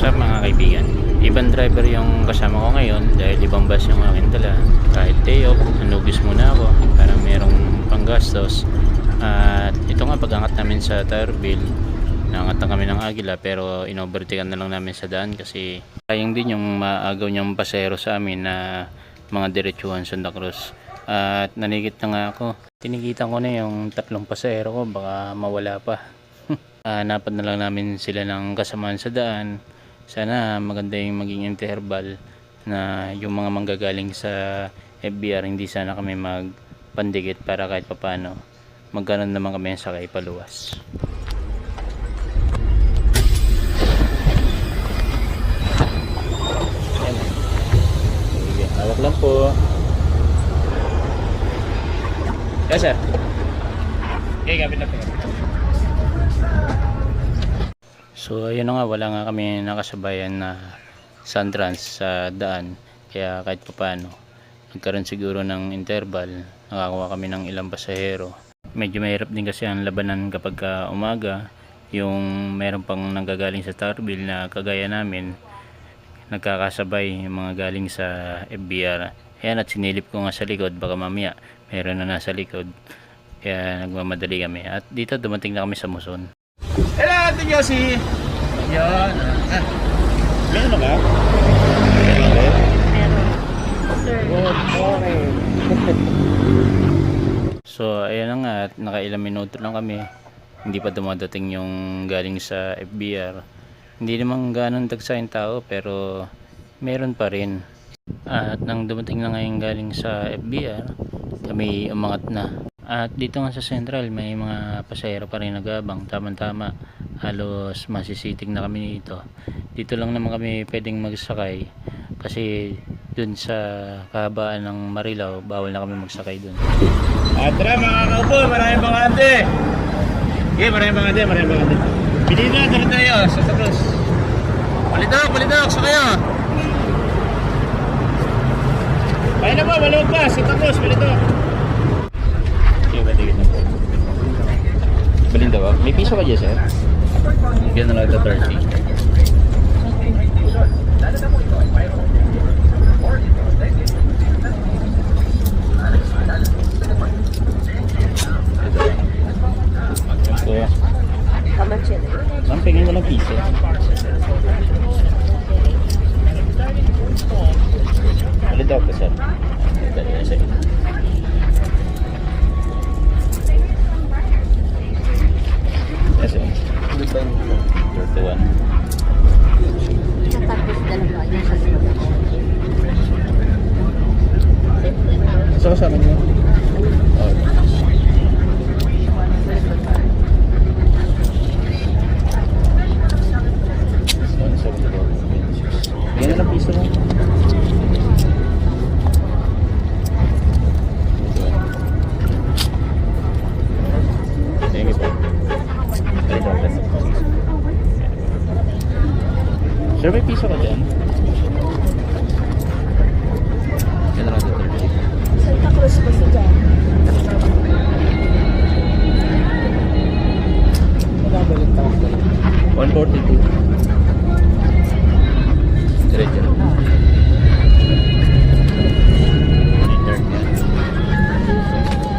Sa mga kaibigan, ibang driver yung kasama ko ngayon dahil ibang bus yung akin dala. Kahit day off, nanugis muna ako para merong panggastos. At ito nga, pag-angat namin sa Tarbil, naangat na kami ng Agila pero inovertikan na lang namin sa daan kasi sayang din yung maagaw niyang pasero sa amin na mga diretsuhan Santa Cruz. At nanigit na nga ako, tinikitan ko na yung tatlong pasero ko, baka mawala pa. Napad na lang namin sila ng kasamaan sa daan. Sana maganda yung maging interval na yung mga manggagaling sa FBR hindi sana kami magpandikit para kahit papano magkaroon naman kami sakay paluwas. Hawak lang po. Yes sir. Okay, kapit na po. So ayun na nga, wala nga kami nakasabayan na Suntrans sa daan, kaya kahit pa paano nagkaroon siguro ng interval, nakakuha kami ng ilang pasahero. Medyo mahirap din kasi ang labanan kapag umaga, yung meron pang nanggagaling sa Tarbil na kagaya namin, nagkakasabay yung mga galing sa FBR. Ayan, at sinilip ko nga sa likod, baka mamaya meron na nasa likod, kaya nagmamadali kami. At dito dumating na kami sa Muson. Hello, Ate Josie! Yan. Meron ka? Good morning. So ayan na nga, at nakailang minuto lang kami, hindi pa dumadating yung galing sa FBR. Hindi naman ganun dagsa yung tao pero meron pa rin. At nang dumating na ngayon galing sa FBR, kami umangat na. At dito nga sa Central may mga pasahero pa rin nagabang, tamang-tama. Halos masisiting na kami dito. Dito lang naman kami pwedeng magsakay kasi dun sa kahabaan ng Marilao bawal na kami magsakay dun. At tara mga kaupo, maraming bangante. Okay, maraming bangante. Bili na, tara tayo sa Santa Cruz. Palidok, sa kayo. Kaya na po, maluwag pa, Santa Cruz, palidok. Okay, batigit na po. Balinda ba? May piso ka dyan sir? Bigyan na lang ito 30. Ito. Ma'am, pingin mo ng piso. Balita ko sir. Dali na sir. Yes, sir. 31. Sa kasama niyo? Oh. Yan na piso mo. Thank you po. Sir, may piso ka dyan? Yan na lang dito. Santa Cruz pa si Jan. Magabalik ka. 142. Diretso na.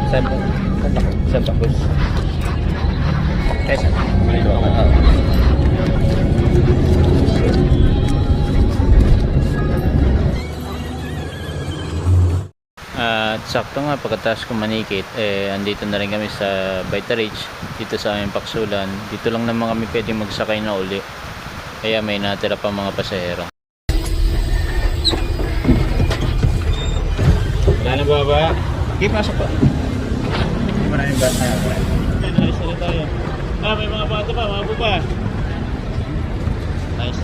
Turn yan. Santa Cruz. Yes. At sakto nga pagkatapos ko manikit, andito na rin kami sa Vitarage, dito sa aming Paksulan. Dito lang naman kami pwedeng magsakay na uli, kaya may natira pa mga pasahero. Wala na baba. Okay, pasok pa. Maraming bata. Nalis na tayo. May mga bata pa, mga bupa. Nice.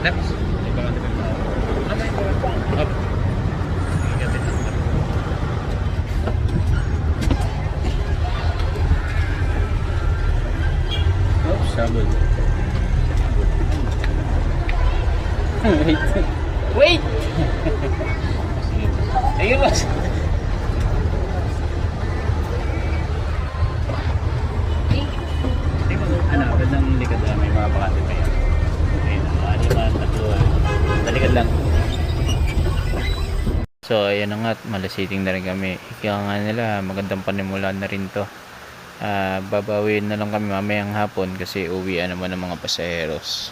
Left. May bata pa. Up. Sabon. Wait! Ayun boss. Ano, gandang likod na may mga bakante pa yan. lang. So ayun na nga, at malasiting na rin kami. Ika nga nila, magandang panimula na rin to. Babawin na lang kami mamayang hapon kasi uwian naman ng mga pasaheros.